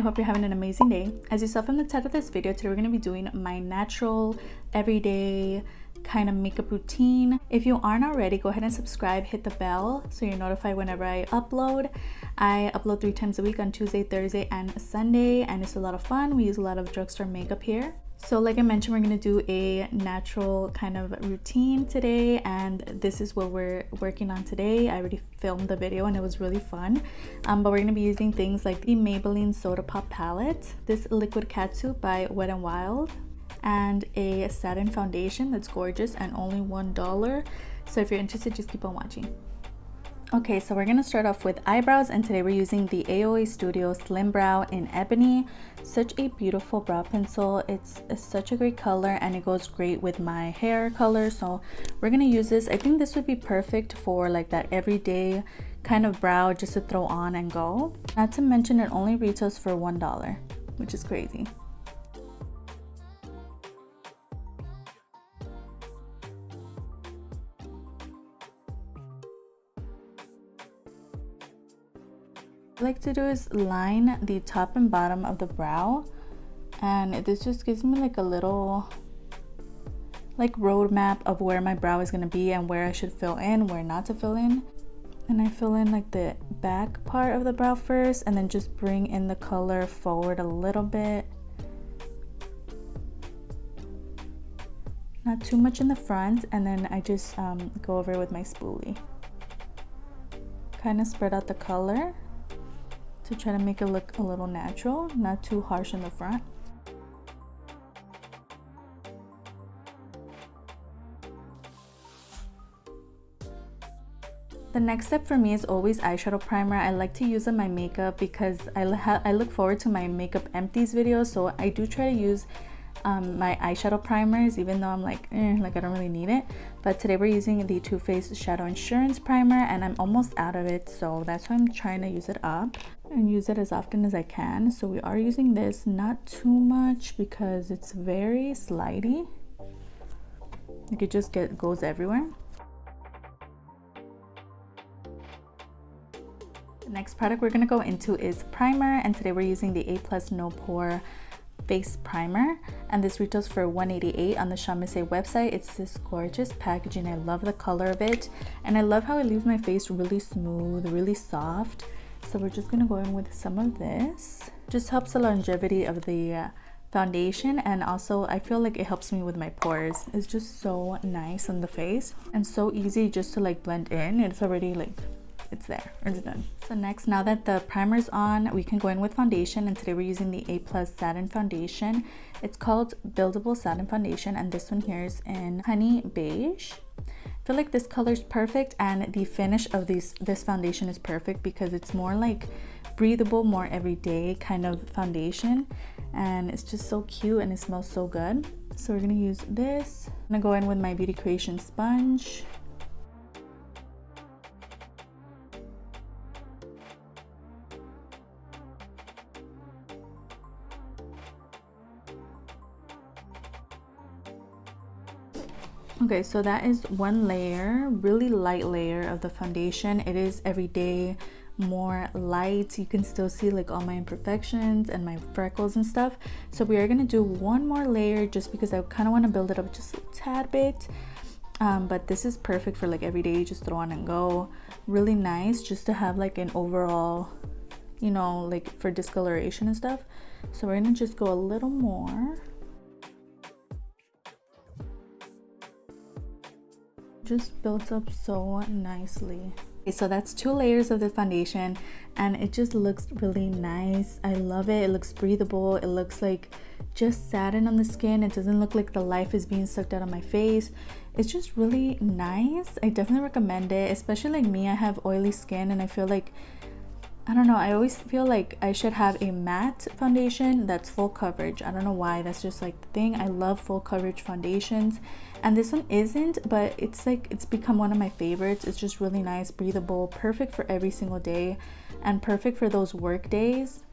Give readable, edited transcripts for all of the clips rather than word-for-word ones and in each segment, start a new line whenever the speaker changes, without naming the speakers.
I hope you're having an amazing day. As you saw from the title of this video, today we're going to be doing my natural, everyday kind of makeup routine. If you aren't already, go ahead and subscribe, hit the bell so you're notified whenever I upload. I upload 3 times a week on Tuesday, Thursday, and Sunday, and it's a lot of fun. We use a lot of drugstore makeup here. So like I mentioned, we're going to do a natural kind of routine today, and this is what we're working on today. I already filmed the video and it was really fun, but we're going to be using things like the Maybelline Soda Pop palette, this liquid catsuit by Wet n Wild, and a satin foundation that's gorgeous and only $1. So if you're interested, just keep on watching. Okay, so we're gonna start off with eyebrows, and today we're using the AOA Studio Slim Brow in Ebony. Such a beautiful brow pencil. It's such a great color and it goes great with my hair color. So we're gonna use this. I think this would be perfect for like that everyday kind of brow, just to throw on and go. Not to mention it only retails for $1, which is crazy. What I like to do is line the top and bottom of the brow, and this just gives me like a little like roadmap of where my brow is going to be and where I should fill in, where not to fill in. And I fill in like the back part of the brow first, and then just bring in the color forward a little bit, not too much in the front, and then I just go over it with my spoolie, kind of spread out the color to try to make it look a little natural, not too harsh in the front. The next step for me is always eyeshadow primer. I like to use on my makeup because I look forward to my makeup empties videos, so I do try to use my eyeshadow primers, even though I'm like I don't really need it. But today we're using the Too Faced Shadow Insurance Primer, and I'm almost out of it, so that's why I'm trying to use it up and use it as often as I can. So we are using this, not too much because it's very slidey, like it just goes everywhere. The next product we're going to go into is primer, and today we're using the A+ No Pore face primer, and this retails for $188 on the Amuse website. It's this gorgeous packaging. I love the color of it, and I love how it leaves my face really smooth, really soft. So we're just gonna go in with some of this. Just helps the longevity of the foundation, and also I feel like it helps me with my pores. It's just so nice on the face and so easy just to like blend in. It's already like, it's there, it's done. So next, now that the primer's on, we can go in with foundation, and today we're using the A+ Satin Foundation. It's called Buildable Satin Foundation, and this one here is in Honey Beige. I feel like this color is perfect, and the finish of this foundation is perfect because it's more like breathable, more everyday kind of foundation, and it's just so cute and it smells so good. So we're gonna use this. I'm gonna go in with my Beauty Creation sponge. Okay, so that is one layer, really light layer of the foundation. It is everyday, more light. You can still see like all my imperfections and my freckles and stuff. So we are gonna do one more layer just because I kind of want to build it up just a tad bit. But this is perfect for like every day. You just throw on and go. Really nice just to have like an overall, you know, like for discoloration and stuff. So we're gonna just go a little more. Just builds up so nicely. Okay, so that's 2 layers of the foundation, and it just looks really nice. I love it. It looks breathable. It looks like just satin on the skin. It doesn't look like the life is being sucked out of my face. It's just really nice. I definitely recommend it, especially like me. I have oily skin, and I feel like, I don't know, I always feel like I should have a matte foundation that's full coverage. I don't know why, that's just like the thing. I love full coverage foundations, and this one isn't, but it's like, it's become one of my favorites. It's just really nice, breathable, perfect for every single day, and perfect for those work days.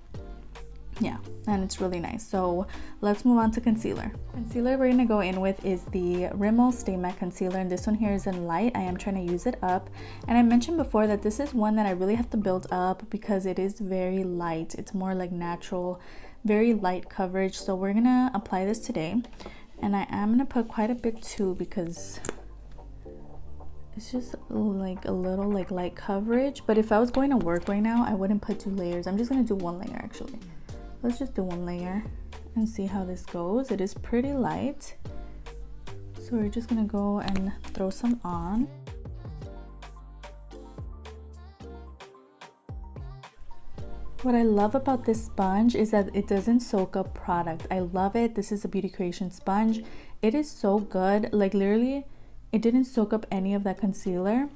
yeah, and it's really nice. So let's move on to concealer. Concealer we're gonna go in with is the Rimmel Stay Matte Concealer, and this one here is in light. I am trying to use it up, and I mentioned before that this is one that I really have to build up because it is very light. It's more like natural, very light coverage. So we're gonna apply this today, and I am gonna put quite a bit too because it's just like a little like light coverage. But if I was going to work right now, I wouldn't put 2 layers. I'm just gonna do 1 layer actually. Let's just do 1 layer and see how this goes. It is pretty light, so we're just gonna go and throw some on. What I love about this sponge is that it doesn't soak up product. I love it. This is a Beauty Creation sponge. It is so good. Like literally, it didn't soak up any of that concealer.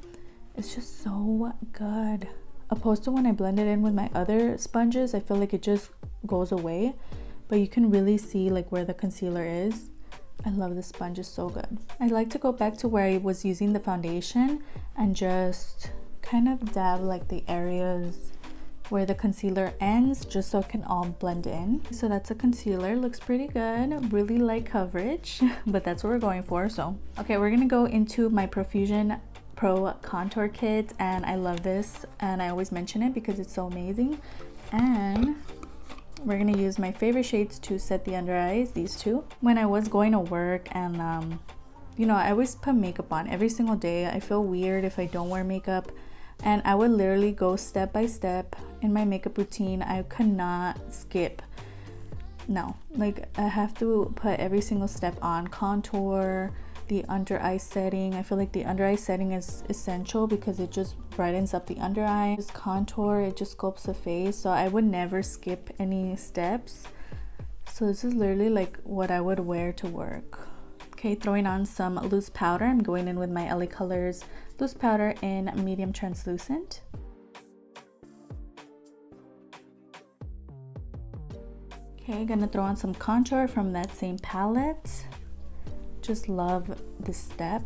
It's just so good. Opposed to when I blend it in with my other sponges, I feel like it just goes away, but you can really see like where the concealer is. I love this sponge, it's so good. I like to go back to where I was using the foundation and just kind of dab like the areas where the concealer ends, just so it can all blend in. So that's a concealer, looks pretty good, really light coverage, but that's what we're going for. So okay, we're gonna go into my Profusion Pro Contour Kit, and I love this, and I always mention it because it's so amazing. And we're gonna use my favorite shades to set the under eyes, these two. When I was going to work and you know, I always put makeup on every single day. I feel weird if I don't wear makeup, and I would literally go step by step in my makeup routine. I could not skip. No, like I have to put every single step on. Contour, the under eye setting. I feel like the under eye setting is essential because it just brightens up the under eye. This contour, it just sculpts the face, so I would never skip any steps. So this is literally like what I would wear to work. Okay, throwing on some loose powder. I'm going in with my LA Colors loose powder in medium translucent. Okay, gonna throw on some contour from that same palette. Just love this step.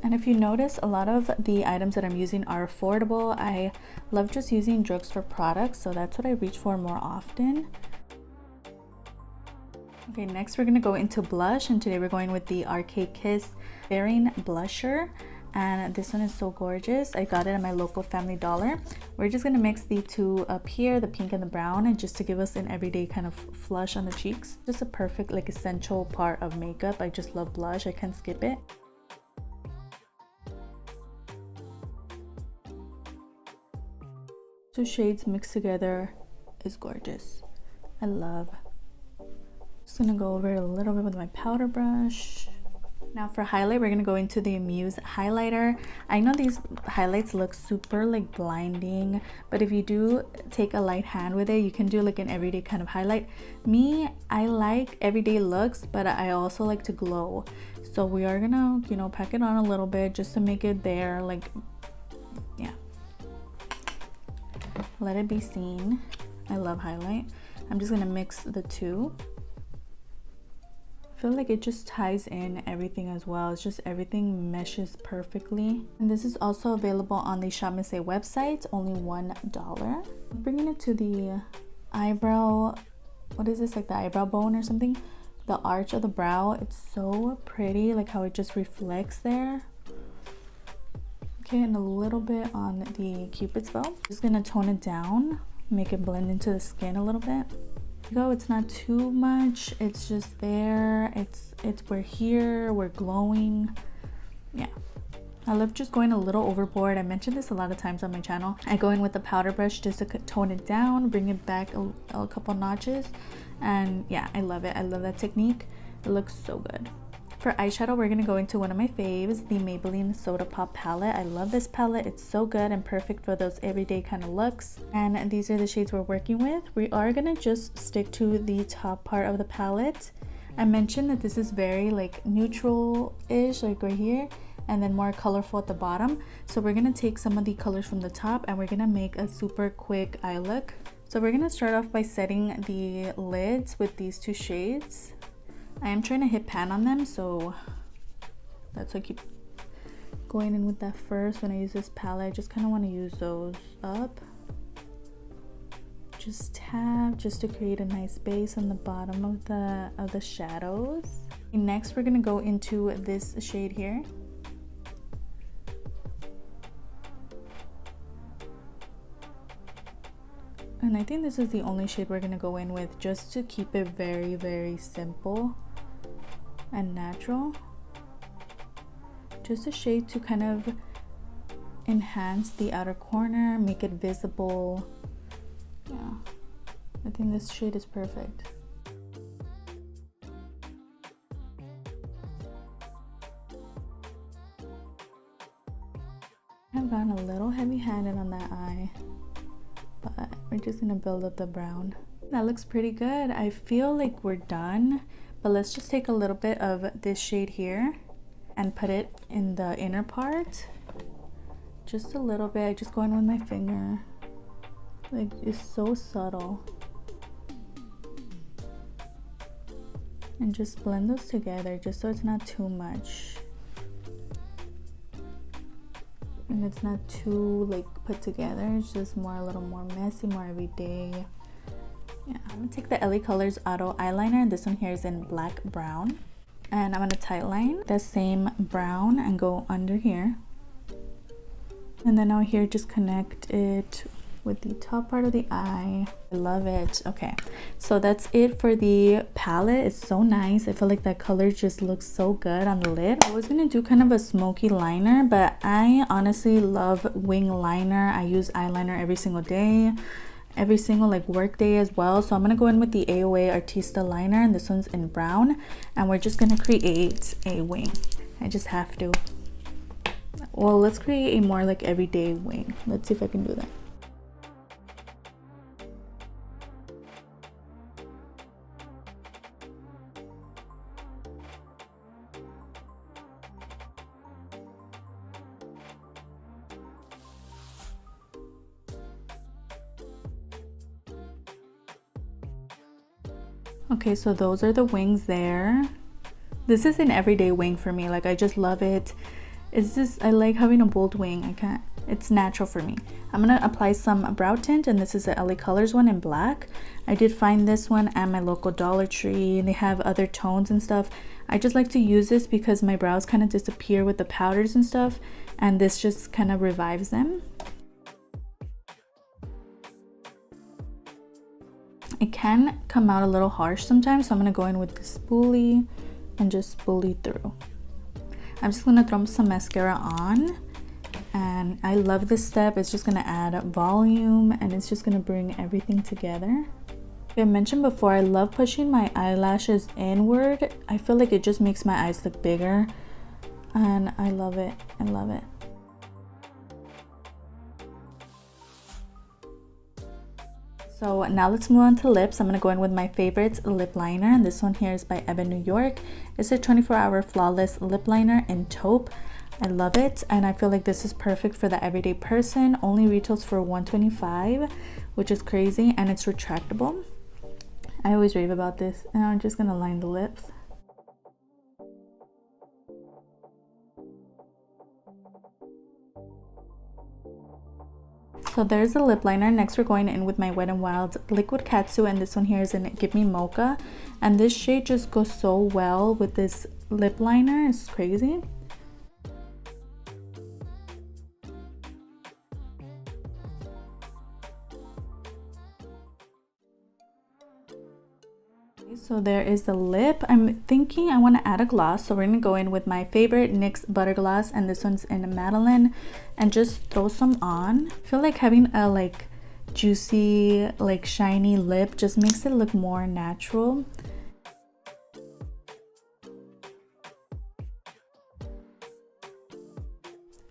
And if you notice, a lot of the items that I'm using are affordable. I love just using drugstore products, so that's what I reach for more often. Okay, next we're gonna go into blush, and today we're going with the Arcade Kiss Bearing Blusher, and this one is so gorgeous. I got it at my local Family Dollar. We're just gonna mix the two up here, the pink and the brown, and just to give us an everyday kind of flush on the cheeks. Just a perfect like essential part of makeup. I just love blush, I can't skip it. Two shades mixed together is gorgeous. I love. Just gonna go over it a little bit with my powder brush. Now for highlight, we're gonna go into the Amuse highlighter. I know these highlights look super like blinding, but if you do take a light hand with it, you can do like an everyday kind of highlight. Me, I like everyday looks, but I also like to glow. So we are gonna, you know, pack it on a little bit just to make it there, like, yeah. Let it be seen. I love highlight. I'm just gonna mix the two. I feel like it just ties in everything as well. It's just everything meshes perfectly. And this is also available on the Shop Miss A website, only $1. Bringing it to the eyebrow, what is this, like the eyebrow bone or something? The arch of the brow, it's so pretty, like how it just reflects there. Okay, and a little bit on the Cupid's bow. Just gonna tone it down, make it blend into the skin a little bit. Go, it's not too much, it's just there, we're here, we're glowing. Yeah, I love just going a little overboard. I mentioned this a lot of times on my channel. I go in with the powder brush just to tone it down, bring it back a couple notches, and yeah, I love it. I love that technique. It looks so good. For eyeshadow, we're gonna go into one of my faves, the Maybelline Soda Pop palette. I love this palette. It's so good and perfect for those everyday kind of looks. And these are the shades we're working with. We are gonna just stick to the top part of the palette. I mentioned that this is very like neutral-ish, like right here, and then more colorful at the bottom. So we're gonna take some of the colors from the top and we're gonna make a super quick eye look. So we're gonna start off by setting the lids with these two shades. I am trying to hit pan on them, so that's why I keep going in with that first. When I use this palette, I just kind of want to use those up. just tap just to create a nice base on the bottom of the shadows. And next we're gonna go into this shade here. And I think this is the only shade we're gonna go in with, just to keep it very, very simple and natural. Just a shade to kind of enhance the outer corner, make it visible. Yeah, I think this shade is perfect. I've gotten a little heavy-handed on that eye, but we're just gonna build up the brown. That looks pretty good. I feel like we're done, but let's just take a little bit of this shade here and put it in the inner part. Just a little bit. I just go in with my finger. Like, it's so subtle. And just blend those together just so it's not too much. And it's not too like put together. It's just more, a little more messy, more everyday. Yeah, I'm gonna take the LA Colors Auto eyeliner, and this one here is in black brown. And I'm gonna tightline the same brown and go under here. And then out here, just connect it with the top part of the eye. I love it. Okay, so that's it for the palette. It's so nice. I feel like that color just looks so good on the lid. I was gonna do kind of a smoky liner, but I honestly love wing liner. I use eyeliner every single day, every single like work day as well. So I'm gonna go in with the AOA Artista liner, and this one's in brown, and we're just gonna create a wing. I just have to. Well, let's create a more like everyday wing. Let's see if I can do that. Okay, so those are the wings there. This is an everyday wing for me. Like, I just love it. It's just, I like having a bold wing. I can't, it's natural for me. I'm gonna apply some brow tint, and this is the LA Colors one in black. I did find this one at my local Dollar Tree. They have other tones and stuff. I just like to use this because my brows kind of disappear with the powders and stuff, and this just kind of revives them. It can come out a little harsh sometimes, so I'm gonna go in with the spoolie and just spoolie through. I'm just gonna throw some mascara on, and I love this step. It's just gonna add volume, and it's just gonna bring everything together. Like I mentioned before, I love pushing my eyelashes inward. I feel like it just makes my eyes look bigger, and I love it. I love it. So now let's move on to lips. I'm gonna go in with my favorite lip liner, and this one here is by Ebony New York. It's a 24-hour flawless lip liner in taupe. I love it, and I feel like this is perfect for the everyday person. Only retails for $125, which is crazy, and it's retractable. I always rave about this, and I'm just gonna line the lips. So there's the lip liner. Next we're going in with my Wet n Wild Liquid Katsu, and this one here is in Give Me Mocha, and this shade just goes so well with this lip liner. It's crazy. So there is the lip. I'm thinking I want to add a gloss, so we're gonna go in with my favorite NYX Butter Gloss, and this one's in Madeline, and just throw some on. I feel like having a like juicy, like shiny lip just makes it look more natural.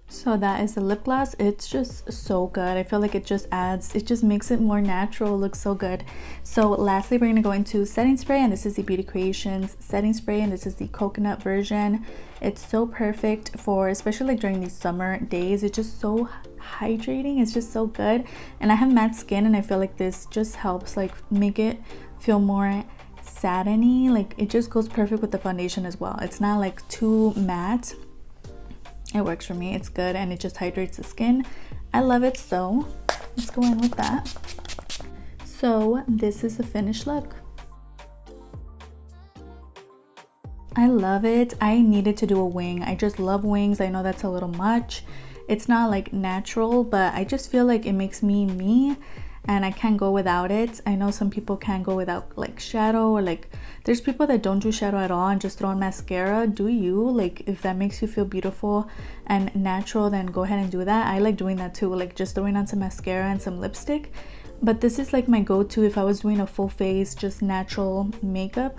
So that is the lip gloss. It's just so good. I feel like it just adds, it just makes it more natural. It looks so good. So lastly, we're gonna go into setting spray, and this is the Beauty Creations setting spray, and this is the coconut version. It's so perfect for, especially like during these summer days. It's just so hydrating. It's just so good. And I have matte skin, and I feel like this just helps like make it feel more satiny. Like it just goes perfect with the foundation as well. It's not like too matte. It works for me. It's good, and it just hydrates the skin. I love it. So let's go in with that. So this is the finished look. I love it. I needed to do a wing. I just love wings. I know that's a little much. It's not like natural, but I just feel like it makes me me, and I can't go without it. I know some people can't go without like shadow, or like there's people that don't do shadow at all and just throw on mascara. Do you? Like if that makes you feel beautiful and natural, then go ahead and do that. I like doing that too, like just throwing on some mascara and some lipstick. But this is like my go-to if I was doing a full face, just natural makeup.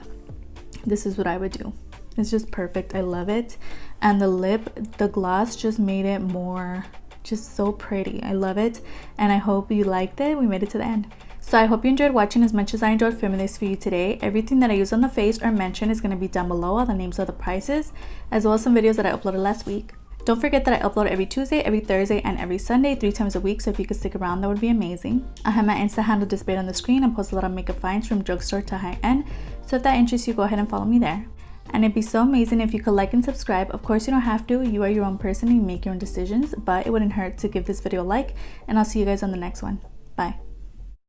This is what I would do. It's just perfect. I love it. And the lip, the gloss just made it more, just so pretty. I love it, and I hope you liked it. We made it to the end. So I hope you enjoyed watching as much as I enjoyed filming this for you today. Everything that I use on the face or mention is going to be down below, all the names of the prices, as well as some videos that I uploaded last week. Don't forget that I upload every Tuesday, every Thursday, and every Sunday, 3 times a week, so if you could stick around, that would be amazing. I have my Insta handle displayed on the screen and post a lot of makeup finds from drugstore to high-end, so if that interests you, go ahead and follow me there. And it'd be so amazing if you could like and subscribe. Of course, you don't have to. You are your own person. You make your own decisions. But it wouldn't hurt to give this video a like. And I'll see you guys on the next one. Bye.